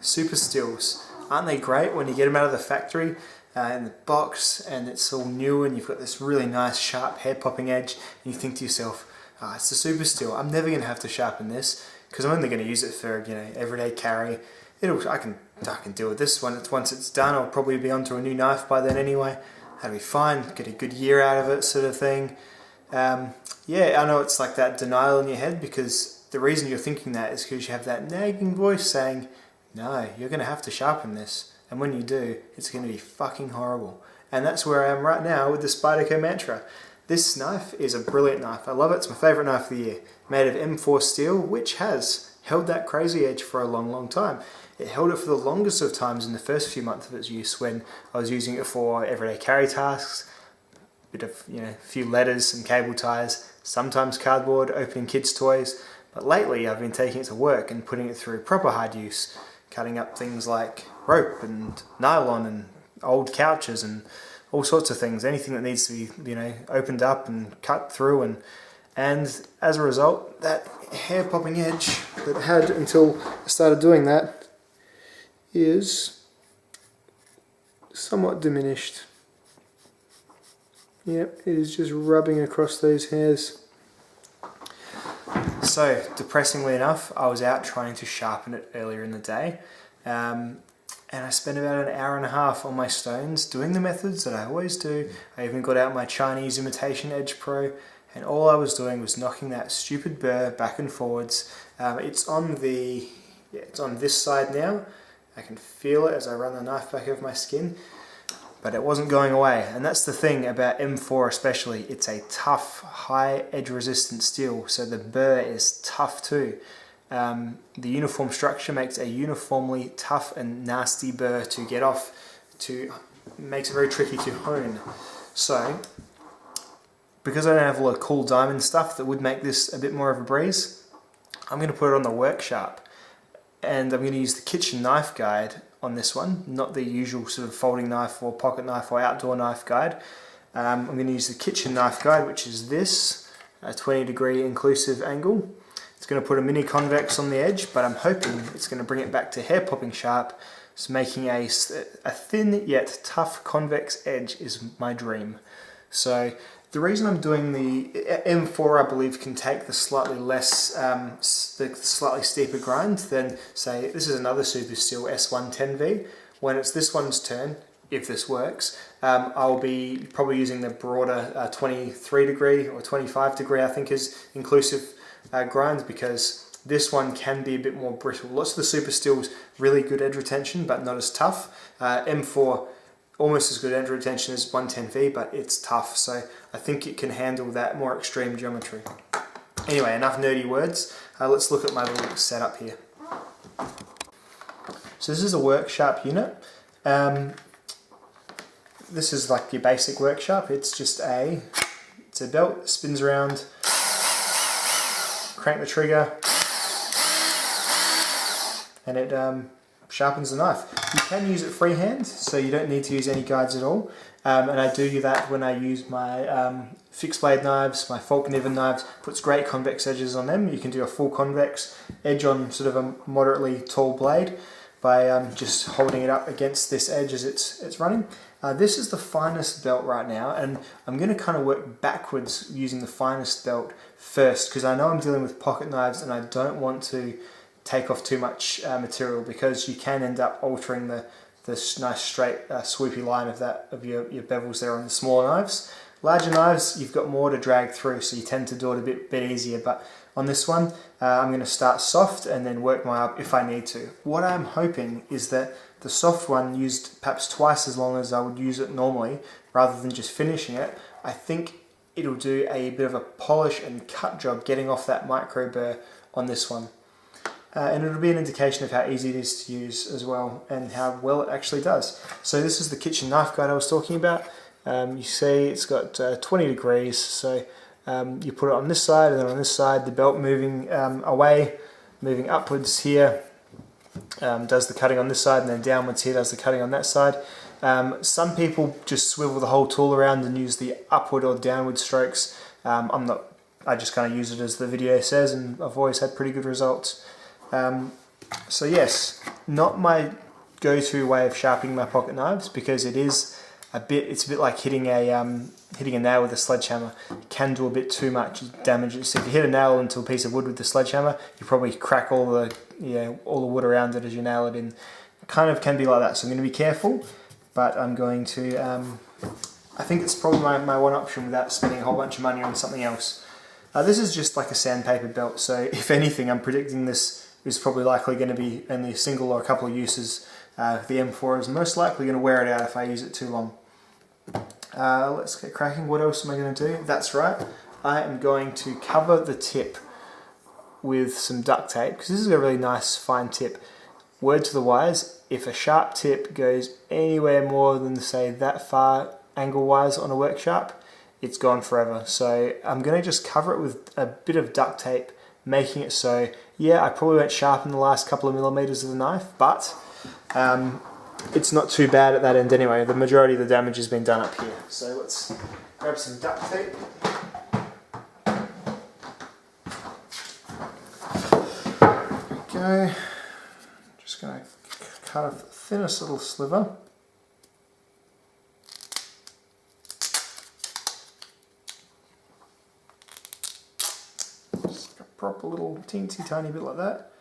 Super Steels. Aren't they great when you get them out of the factory in the box and it's all new and you've got this really nice sharp hair popping edge and you think to yourself, oh, it's a Super Steel, I'm never going to have to sharpen this because I'm only going to use it for everyday carry. I can deal with this one. Once it's done, I'll probably be onto a new knife by then anyway. That'll be fine, get a good year out of it sort of thing. Yeah, I know it's like that denial in your head because the reason you're thinking that is because you have that nagging voice saying, no, you're going to have to sharpen this. And when you do, it's going to be fucking horrible. And that's where I am right now with the Spyderco Mantra. This knife is a brilliant knife. I love it. It's my favourite knife of the year. Made of M4 steel, which has held that crazy edge for a long, long time. It held it for the longest of times in the first few months of its use when I was using it for everyday carry tasks, a bit of, a few letters, some cable ties, sometimes cardboard, opening kids' toys. But lately I've been taking it to work and putting it through proper hard use, cutting up things like rope and nylon and old couches and all sorts of things, anything that needs to be, opened up and cut through, and as a result, that hair popping edge that it had until I started doing that is somewhat diminished. Yep, it is just rubbing across those hairs. So, depressingly enough, I was out trying to sharpen it earlier in the day, and I spent about an hour and a half on my stones doing the methods that I always do. I even got out my Chinese Imitation Edge Pro, and all I was doing was knocking that stupid burr back and forwards. It's on this side now. I can feel it as I run the knife back over my skin, but it wasn't going away. And that's the thing about M4 especially. It's a tough, high edge resistant steel, so the burr is tough too. The uniform structure makes a uniformly tough and nasty burr to get off, makes it very tricky to hone. So, because I don't have a lot of cool diamond stuff that would make this a bit more of a breeze, I'm going to put it on the Worksharp. And I'm going to use the kitchen knife guide on this one, not the usual sort of folding knife or pocket knife or outdoor knife guide. I'm going to use the kitchen knife guide, which is this, a 20-degree inclusive angle. It's going to put a mini convex on the edge, but I'm hoping it's going to bring it back to hair popping sharp. So making a thin yet tough convex edge is my dream. So the reason I'm doing the M4, I believe, can take the slightly less, the slightly steeper grind than, say, this is another Super Steel S110V. When it's this one's turn, if this works, I'll be probably using the broader 23 degree or 25 degree, I think is inclusive grind, because this one can be a bit more brittle. Lots of the Super Steels, really good edge retention, but not as tough. M4, almost as good edge retention as 110V, but it's tough, so I think it can handle that more extreme geometry. Anyway, enough nerdy words. Let's look at my little setup here. So this is a Worksharp unit. This is like your basic Worksharp. It's just it's a belt, spins around, crank the trigger, and it sharpens the knife. You can use it freehand, so you don't need to use any guides at all. And I do that when I use my fixed blade knives, my Falkniven knives. Puts great convex edges on them. You can do a full convex edge on sort of a moderately tall blade by just holding it up against this edge as it's running. This is the finest belt right now, and I'm going to kind of work backwards using the finest belt first, because I know I'm dealing with pocket knives and I don't want to take off too much material, because you can end up altering the nice straight swoopy line of your bevels there on the smaller knives. Larger knives, you've got more to drag through, so you tend to do it a bit easier, but on this one I'm going to start soft and then work my up if I need to. What I'm hoping is that the soft one, used perhaps twice as long as I would use it normally, rather than just finishing it, I think it'll do a bit of a polish and cut job getting off that micro burr on this one. And it'll be an indication of how easy it is to use as well, and how well it actually does. So this is the kitchen knife guide I was talking about. You see it's got 20 degrees, so you put it on this side, and then on this side the belt moving away, moving upwards here, does the cutting on this side, and then downwards here does the cutting on that side. Some people just swivel the whole tool around and use the upward or downward strokes. I'm not. I just kind of use it as the video says, and I've always had pretty good results. So yes, not my go-to way of sharpening my pocket knives, because it's a bit like hitting a nail with a sledgehammer. It can do a bit too much damage. So if you hit a nail into a piece of wood with the sledgehammer, you probably crack all the wood around it as you nail it in. It kind of can be like that. So I'm going to be careful, but I'm going to. I think it's probably my one option without spending a whole bunch of money on something else. This is just like a sandpaper belt, so if anything, I'm predicting this is probably likely going to be only a single or a couple of uses. The M4 is most likely going to wear it out if I use it too long. Let's get cracking. What else am I going to do? That's right, I am going to cover the tip with some duct tape, because this is a really nice fine tip. Word to the wise, if a sharp tip goes anywhere more than, say, that far angle-wise on a Worksharp, it's gone forever. So I'm going to just cover it with a bit of duct tape, making it so, yeah, I probably won't sharpen the last couple of millimeters of the knife, but it's not too bad at that end anyway. The majority of the damage has been done up here. So let's grab some duct tape. There we go. Just going to cut a thinnest little sliver. Just a proper little teensy tiny bit like that.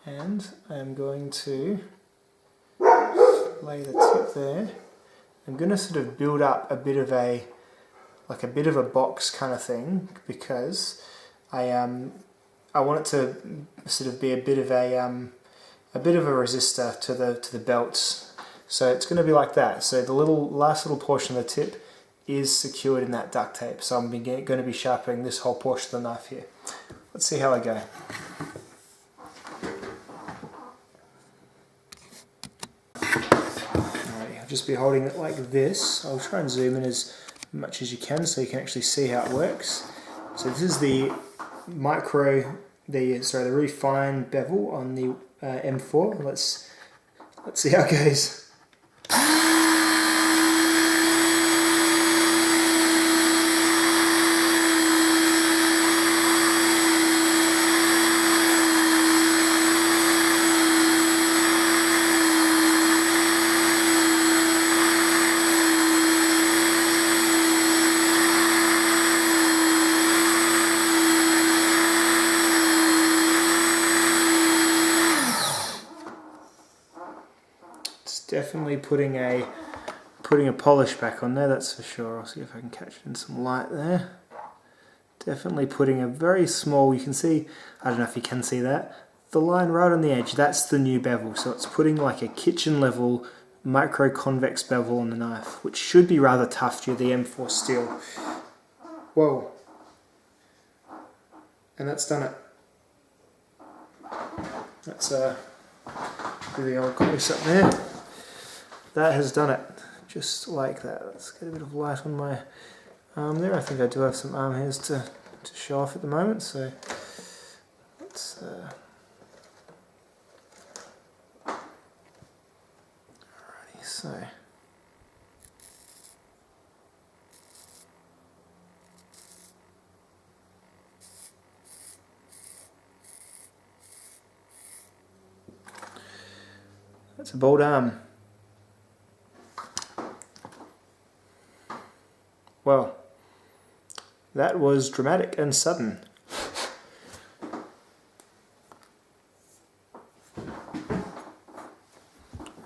And I'm going to lay the tip there. I'm going to sort of build up a bit of a box kind of thing, because I want it to sort of be a bit of a resistor to the belts. So it's going to be like that. So the last little portion of the tip is secured in that duct tape. So I'm going to be sharpening this whole portion of the knife here. Let's see how I go. I'll just be holding it like this. I'll try and zoom in as much as you can so you can actually see how it works. So this is the the refined bevel on the M4. Let's see how it goes. Definitely putting a polish back on there, that's for sure. I'll see if I can catch it in some light there. Definitely putting a very small, you can see, I don't know if you can see that, the line right on the edge, that's the new bevel. So it's putting like a kitchen level micro convex bevel on the knife, which should be rather tough due to the M4 steel. Whoa. And that's done it. That's really old close up there. That has done it, just like that. Let's get a bit of light on my arm there. I think I do have some arm hairs to show off at the moment, so let's alrighty, so that's a bolt arm. Well, that was dramatic and sudden.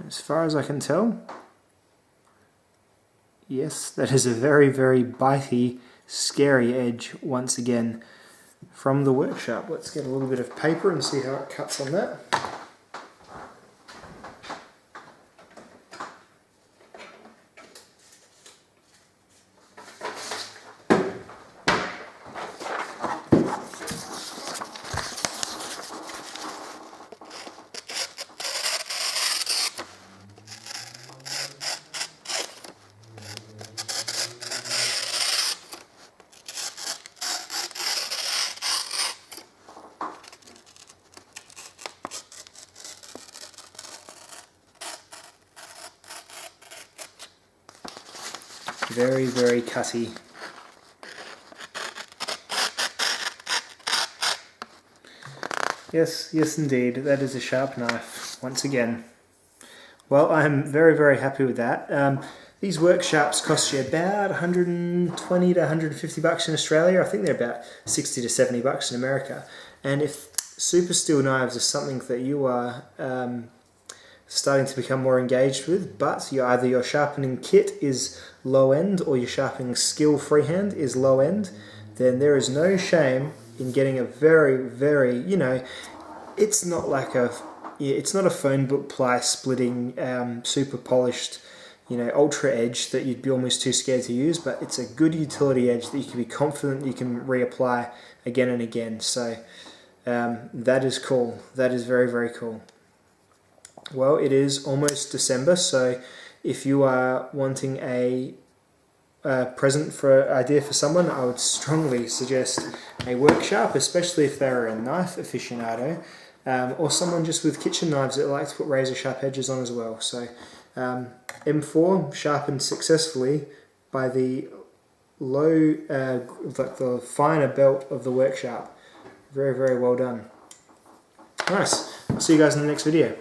As far as I can tell, yes, that is a very, very bitey, scary edge once again from the Worksharp. Let's get a little bit of paper and see how it cuts on that. Very, very cutty. Yes, yes indeed, that is a sharp knife, once again. Well, I'm very, very happy with that. These Worksharps cost you about 120 to 150 bucks in Australia. I think they're about 60 to 70 bucks in America. And if super steel knives are something that you are starting to become more engaged with, but either your sharpening kit is low end or your sharpening skill freehand is low end, then there is no shame in getting a very, very, it's not like it's not a phone book ply splitting, super polished, ultra edge that you'd be almost too scared to use, but it's a good utility edge that you can be confident you can reapply again and again. So that is cool. That is very, very cool. Well, it is almost December, so if you are wanting a present idea for someone, I would strongly suggest a Worksharp, especially if they're a knife aficionado, or someone just with kitchen knives that like to put razor sharp edges on as well. So M4 sharpened successfully by the the finer belt of the Worksharp. Very, very well done. Nice. I'll see you guys in the next video.